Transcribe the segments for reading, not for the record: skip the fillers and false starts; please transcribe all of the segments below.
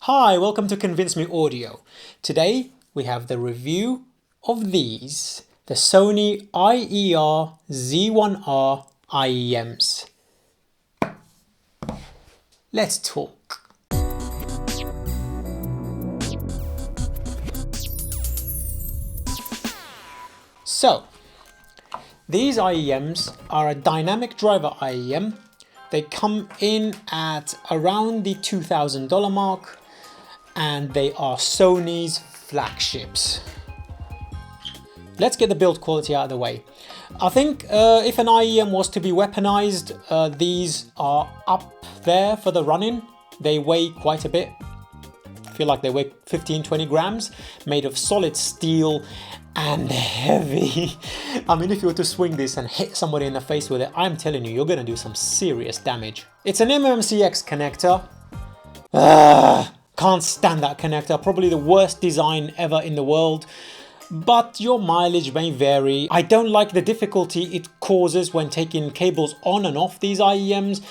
Hi, welcome to ConvinceMeAudio. Today we have the review of these, the Sony Ierz1R IEMs. Let's talk. So, these IEMs are a dynamic driver IEM. They come in at around the $2,000 mark and they are Sony's flagships. Let's get the build quality out of the way. I think if an IEM was to be weaponized, these are up there for the run-in. They weigh quite a bit. I feel like they weigh 15-20 grams, made of solid steel and heavy. I mean, if you were to swing this and hit somebody in the face with it, I'm telling you, you're gonna do some serious damage. It's an MMCX connector. Can't stand that connector. Probably the worst design ever in the world. But your mileage may vary. I don't like the difficulty it causes when taking cables on and off these IEMs.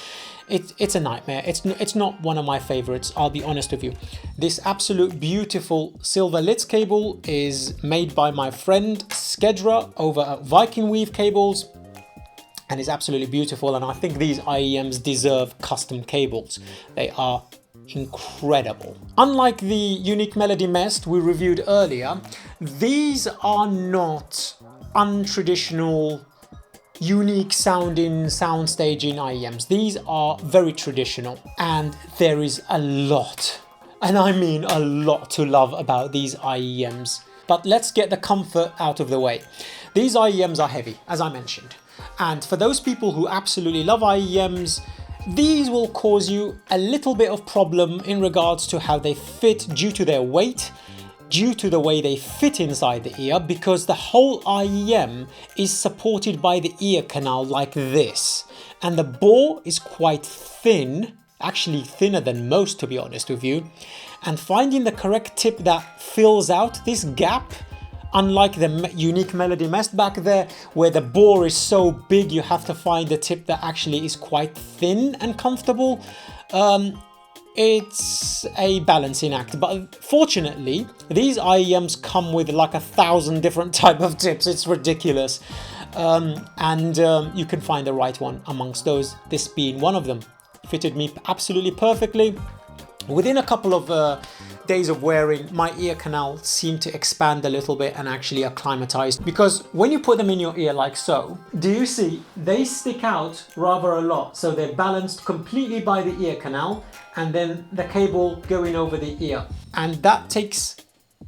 It's a nightmare. It's not one of my favorites, I'll be honest with you. This absolute beautiful silver Litz cable is made by my friend Skedra over at Viking Weavecables and is absolutely beautiful, and I think these IEMs deserve custom cables. They are incredible. Unlike the Unique Melody Mest we reviewed earlier, these are not untraditional, unique sounding sound staging IEMs. These are very traditional, and there is a lot, and I mean a lot, to love about these IEMs. But let's get the comfort out of the way. These IEMs are heavy, as I mentioned, and for those people who absolutely love IEMs, these will cause you a little bit of problem in regards to how they fit due to their weight, due to the way they fit inside the ear, because the whole IEM is supported by the ear canal like this. And the bore is quite thin, actually thinner than most, to be honest with you. And finding the correct tip that fills out this gap, unlike the Unique Melody Mest back there, where the bore is so big you have to find a tip that actually is quite thin and comfortable. It's a balancing act, but fortunately these IEMs come with like 1,000 different type of tips. It's ridiculous, and you can find the right one amongst those, this being one of them. Fitted me absolutely perfectly. Within a couple of days of wearing, my ear canal seemed to expand a little bit and actually acclimatize, because when you put them in your ear like so, do you see they stick out rather a lot, so they're balanced completely by the ear canal and then the cable going over the ear, and that takes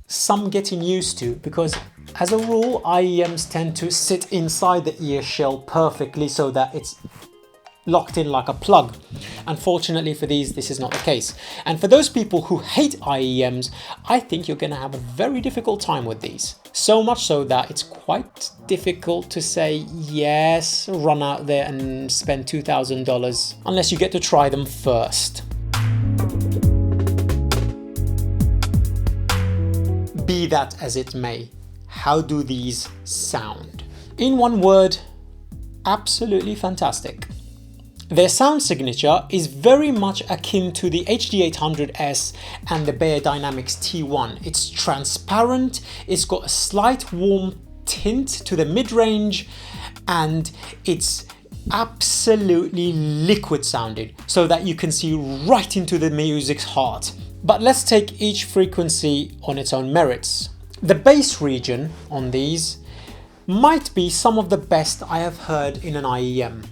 some getting used to, because as a rule IEMs tend to sit inside the ear shell perfectly so that it's locked in like a plug. Unfortunately for these, this is not the case. And for those people who hate IEMs, I think you're going to have a very difficult time with these. So much so that it's quite difficult to say, yes, run out there and spend $2,000 unless you get to try them first. Be that as it may, how do these sound? In one word, absolutely fantastic. Their sound signature is very much akin to the HD800S and the Bear Dynamics T1. It's transparent, it's got a slight warm tint to the mid-range, and it's absolutely liquid sounding, so that you can see right into the music's heart. But let's take each frequency on its own merits. The bass region on these might be some of the best I have heard in an IEM.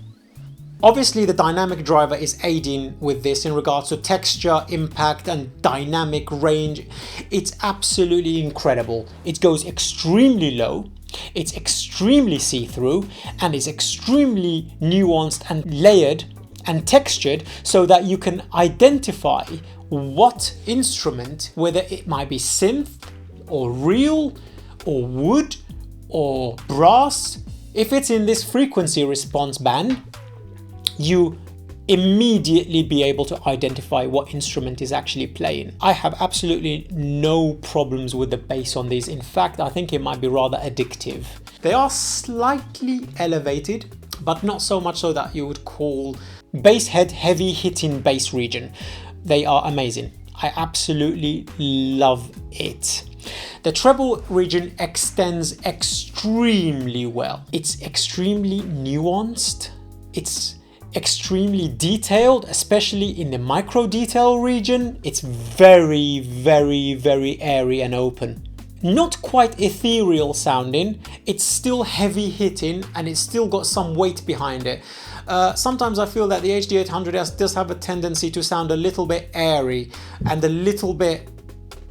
Obviously the dynamic driver is aiding with this in regards to texture, impact and dynamic range. It's absolutely incredible. It goes extremely low, it's extremely see-through, and it's extremely nuanced and layered and textured, so that you can identify what instrument, whether it might be synth or real or wood or brass. If it's in this frequency response band, you immediately be able to identify what instrument is actually playing. I have absolutely no problems with the bass on these. In fact, I think it might be rather addictive. They are slightly elevated, but not so much so that you would call bass head heavy hitting bass region. They are amazing. I absolutely love it. The treble region extends extremely well. It's extremely nuanced. It's extremely detailed, especially in the micro detail region. It's very, very, very airy and open. Not quite ethereal sounding, it's still heavy hitting and it's still got some weight behind it. Sometimes I feel that the HD800S does have a tendency to sound a little bit airy and a little bit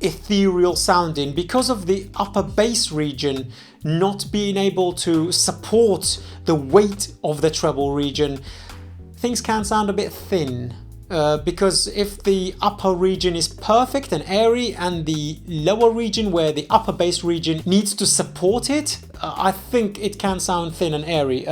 ethereal sounding because of the upper bass region not being able to support the weight of the treble region. Things can sound a bit thin because if the upper region is perfect and airy and the lower region where the upper bass region needs to support it, I think it can sound thin and airy.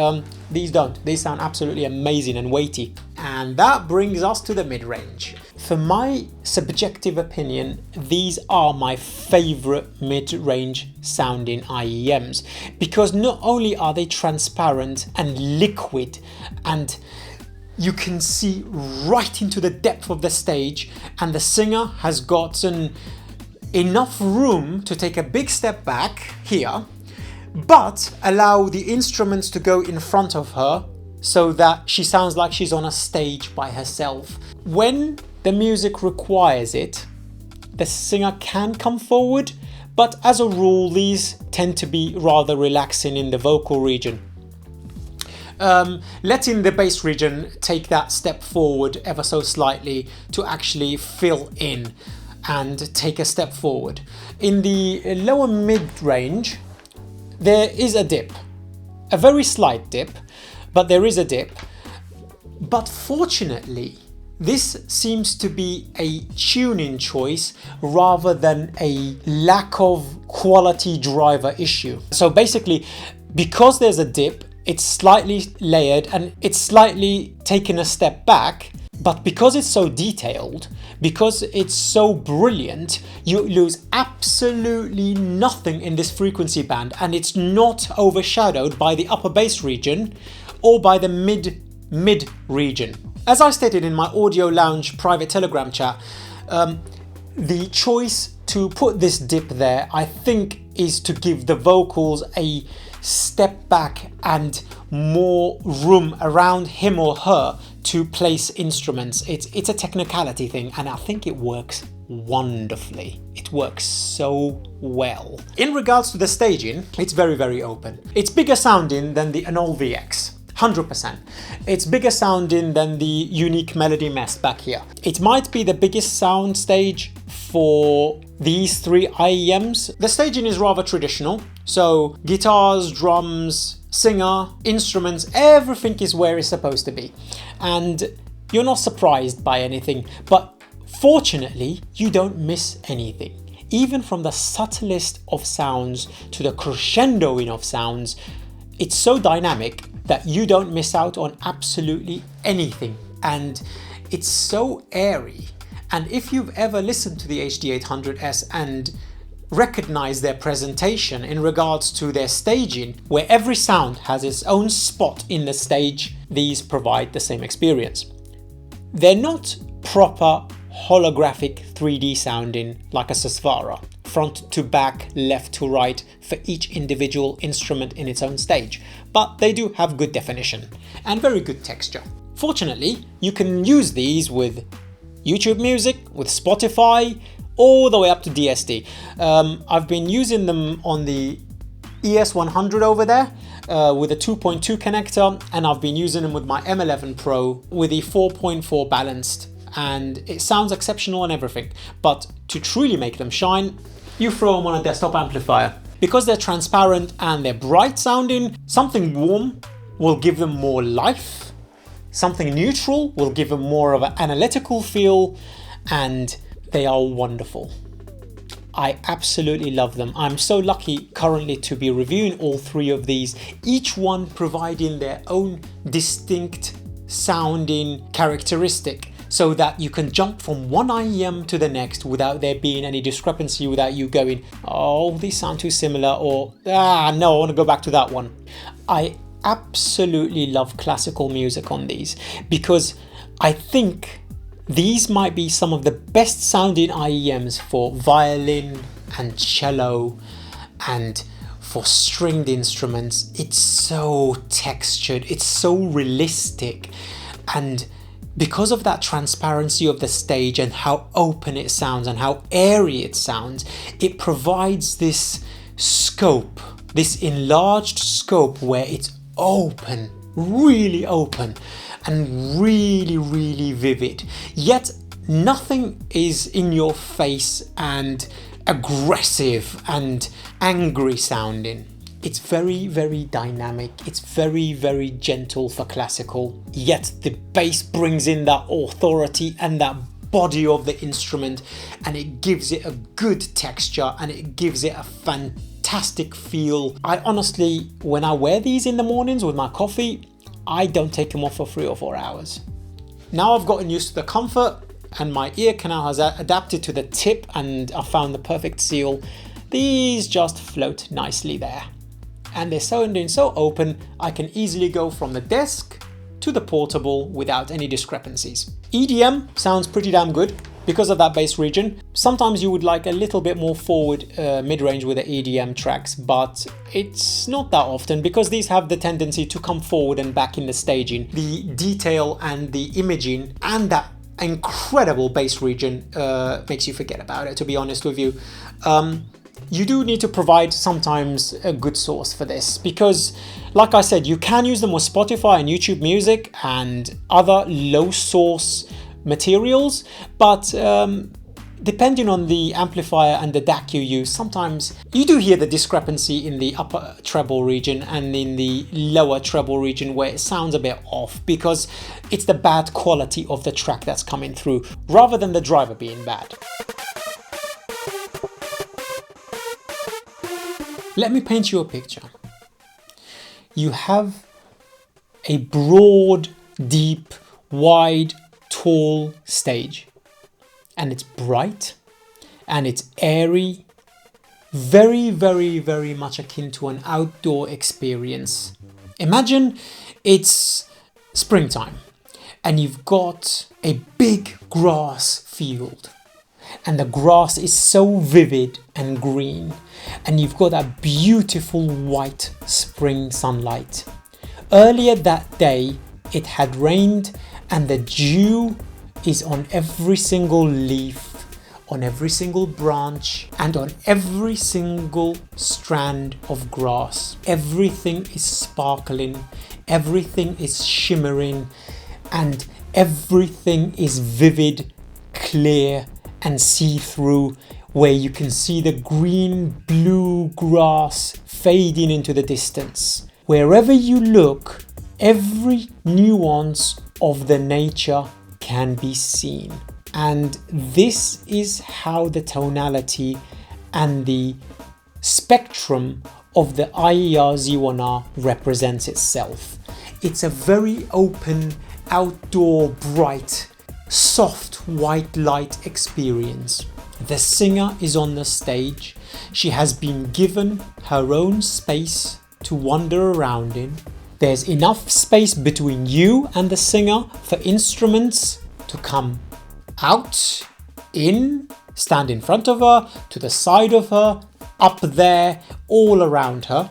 These don't. They sound absolutely amazing and weighty. And that brings us to the mid-range. For my subjective opinion, these are my favorite mid-range sounding IEMs because not only are they transparent and liquid and you can see right into the depth of the stage, and the singer has gotten enough room to take a big step back here, but allow the instruments to go in front of her so that she sounds like she's on a stage by herself. When the music requires it, the singer can come forward, but as a rule, these tend to be rather relaxing in the vocal region. Letting the bass region take that step forward ever so slightly to actually fill in and take a step forward. In the lower mid-range, there is a dip, a very slight dip, but there is a dip. But fortunately, this seems to be a tuning choice rather than a lack of quality driver issue. So basically, because there's a dip, it's slightly layered and it's slightly taken a step back, but because it's so detailed, because it's so brilliant, you lose absolutely nothing in this frequency band, and it's not overshadowed by the upper bass region or by the mid region. As I stated in my Audio Lounge private Telegram chat, the choice to put this dip there, I think, is to give the vocals a step back and more room around him or her to place instruments. It's a technicality thing, and I think it works wonderfully. It works so well. In regards to the staging, it's very, very open. It's bigger sounding than the Anol VX. 100%. It's bigger sounding than the Unique Melody Mess back here. It might be the biggest sound stage for these three IEMs. The staging is rather traditional, so guitars, drums, singer, instruments, everything is where it's supposed to be. And you're not surprised by anything, but fortunately, you don't miss anything. Even from the subtlest of sounds to the crescendoing of sounds, it's so dynamic that you don't miss out on absolutely anything. And it's so airy. And if you've ever listened to the HD800S and recognized their presentation in regards to their staging, where every sound has its own spot in the stage, these provide the same experience. They're not proper holographic 3D sounding like a Zeospantera, front to back, left to right for each individual instrument in its own stage, but they do have good definition and very good texture. Fortunately, you can use these with YouTube Music, with Spotify, all the way up to DSD. I've been using them on the Ierz1R over there with a 2.2 connector, and I've been using them with my M11 Pro with the 4.4 balanced, and it sounds exceptional and everything. But to truly make them shine, you throw them on a desktop amplifier. Because they're transparent and they're bright sounding, something warm will give them more life, something neutral will give them more of an analytical feel, and they are wonderful. I absolutely love them. I'm so lucky currently to be reviewing all three of these, each one providing their own distinct sounding characteristic, so that you can jump from one IEM to the next without there being any discrepancy, without you going, oh, these sound too similar, or no, I want to go back to that one. I absolutely love classical music on these because I think These might be some of the best sounding IEMs for violin and cello and for stringed instruments. It's so textured, it's so realistic, and because of that transparency of the stage and how open it sounds and how airy it sounds, it provides this scope, this enlarged scope where it's open, really open and really, really vivid. Yet nothing is in your face and aggressive and angry sounding. It's very, very dynamic. It's very, very gentle for classical. Yet the bass brings in that authority and that body of the instrument, and it gives it a good texture and it gives it a fantastic feel. I honestly, when I wear these in the mornings with my coffee, I don't take them off for 3 or 4 hours. Now I've gotten used to the comfort and my ear canal has adapted to the tip and I found the perfect seal. These just float nicely there. And they're sounding so open, I can easily go from the desk to the portable without any discrepancies. EDM sounds pretty damn good because of that bass region. Sometimes you would like a little bit more forward mid-range with the EDM tracks, but it's not that often because these have the tendency to come forward and back in the staging. The detail and the imaging and that incredible bass region makes you forget about it, to be honest with you. You do need to provide sometimes a good source for this because, like I said, you can use them with Spotify and YouTube Music and other low source materials, but depending on the amplifier and the DAC you use, sometimes you do hear the discrepancy in the upper treble region and in the lower treble region where it sounds a bit off because it's the bad quality of the track that's coming through rather than the driver being bad. Let me paint you a picture. You have a broad, deep, wide, tall stage, and it's bright and it's airy, very, very, very much akin to an outdoor experience. Imagine it's springtime and you've got a big grass field and the grass is so vivid and green, and you've got that beautiful white spring sunlight. Earlier that day it had rained and the dew is on every single leaf, on every single branch and on every single strand of grass. Everything is sparkling, everything is shimmering, and everything is vivid, clear and see-through, where you can see the green blue grass fading into the distance. Wherever you look, every nuance of the nature can be seen. And this is how the tonality and the spectrum of the Ierz1R represents itself. It's a very open, outdoor, bright, soft white light experience. The singer is on the stage. She has been given her own space to wander around in. There's enough space between you and the singer for instruments to come out, in, stand in front of her, to the side of her, up there, all around her.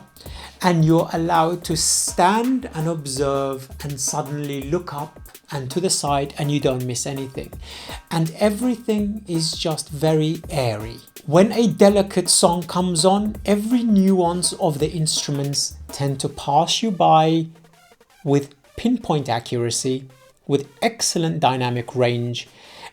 And you're allowed to stand and observe and suddenly look up and to the side and you don't miss anything. And everything is just very airy. When a delicate song comes on, every nuance of the instruments tend to pass you by with pinpoint accuracy, with excellent dynamic range.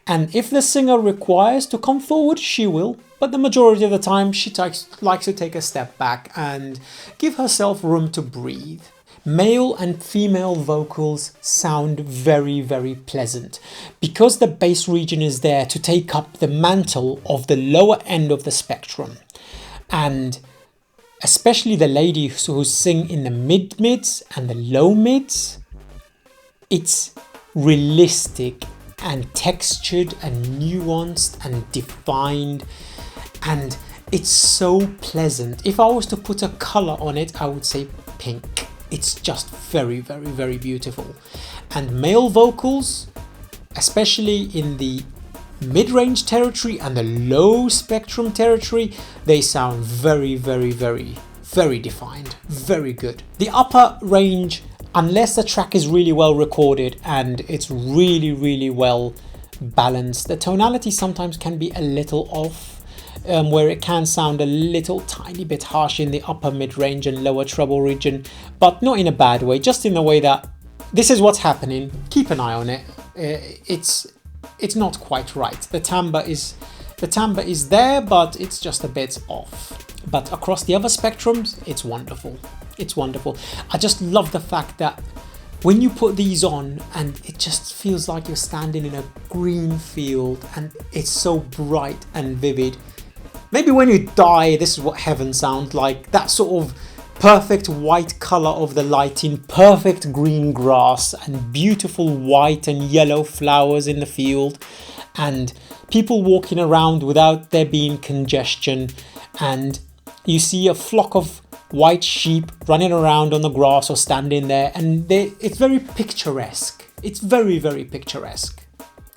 And if the singer requires to come forward, she will. But the majority of the time, she likes to take a step back and give herself room to breathe. Male and female vocals sound very, very pleasant because the bass region is there to take up the mantle of the lower end of the spectrum. And especially the ladies who sing in the mid-mids and the low-mids, it's realistic and textured and nuanced and defined, and it's so pleasant. If I was to put a color on it, I would say pink. It's just very, very, very beautiful. And male vocals, especially in the mid-range territory and the low spectrum territory, they sound very, very, very, very defined, very good. The upper range, unless the track is really well recorded and it's really, really well balanced, the tonality sometimes can be a little off, where it can sound a little tiny bit harsh in the upper mid-range and lower treble region, but not in a bad way, just in the way that this is what's happening, keep an eye on it. It's not quite right. The timbre is there, but it's just a bit off. But across the other spectrums, it's wonderful. It's wonderful. I just love the fact that when you put these on and it just feels like you're standing in a green field and it's so bright and vivid. Maybe when you die, this is what heaven sounds like. That sort of perfect white color of the lighting, perfect green grass and beautiful white and yellow flowers in the field, and people walking around without there being congestion, and you see a flock of white sheep running around on the grass or standing there, and it's very picturesque. It's very, very picturesque,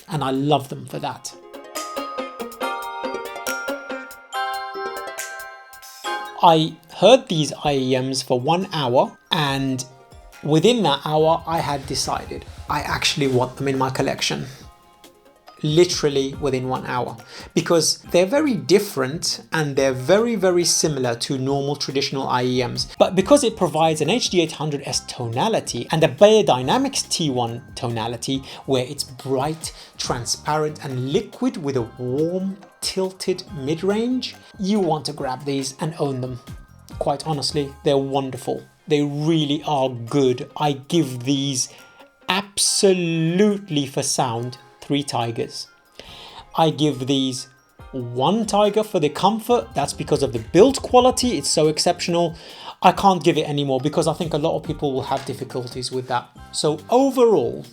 and I love them for that. I heard these IEMs for 1 hour, and within that hour I had decided I actually want them in my collection. Literally within 1 hour, because they're very different and they're very, very similar to normal traditional IEMs. But because it provides an HD800S tonality and a Beyerdynamics T1 tonality, where it's bright, transparent and liquid with a warm, tilted mid-range, you want to grab these and own them. Quite honestly, they're wonderful. They really are good. I give these absolutely for sound 3 tigers. I give these 1 tiger for the comfort. That's because of the build quality. It's so exceptional. I can't give it anymore because I think a lot of people will have difficulties with that. So overall,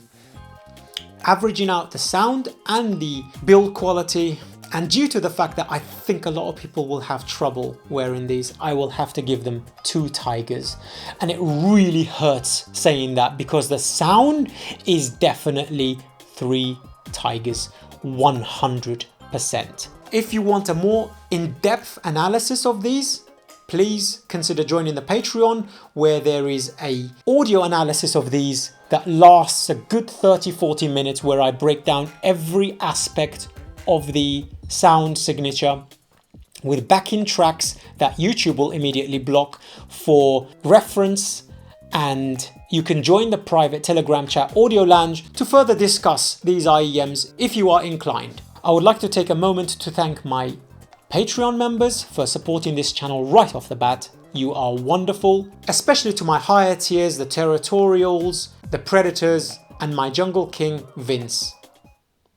averaging out the sound and the build quality, and due to the fact that I think a lot of people will have trouble wearing these, I will have to give them 2 tigers. And it really hurts saying that because the sound is definitely 3 tigers, 100%. If you want a more in-depth analysis of these, please consider joining the Patreon, where there is a audio analysis of these that lasts a good 30-40 minutes, where I break down every aspect of the sound signature with backing tracks that YouTube will immediately block for reference, and you can join the private Telegram chat Audio Lounge to further discuss these IEMs if you are inclined. I would like to take a moment to thank my Patreon members for supporting this channel right off the bat. You are wonderful, especially to my higher tiers, the Territorials, the Predators, and my Jungle King, Vince.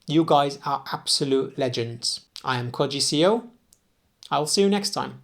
You guys are absolute legends. I am Koji CEO. I'll see you next time.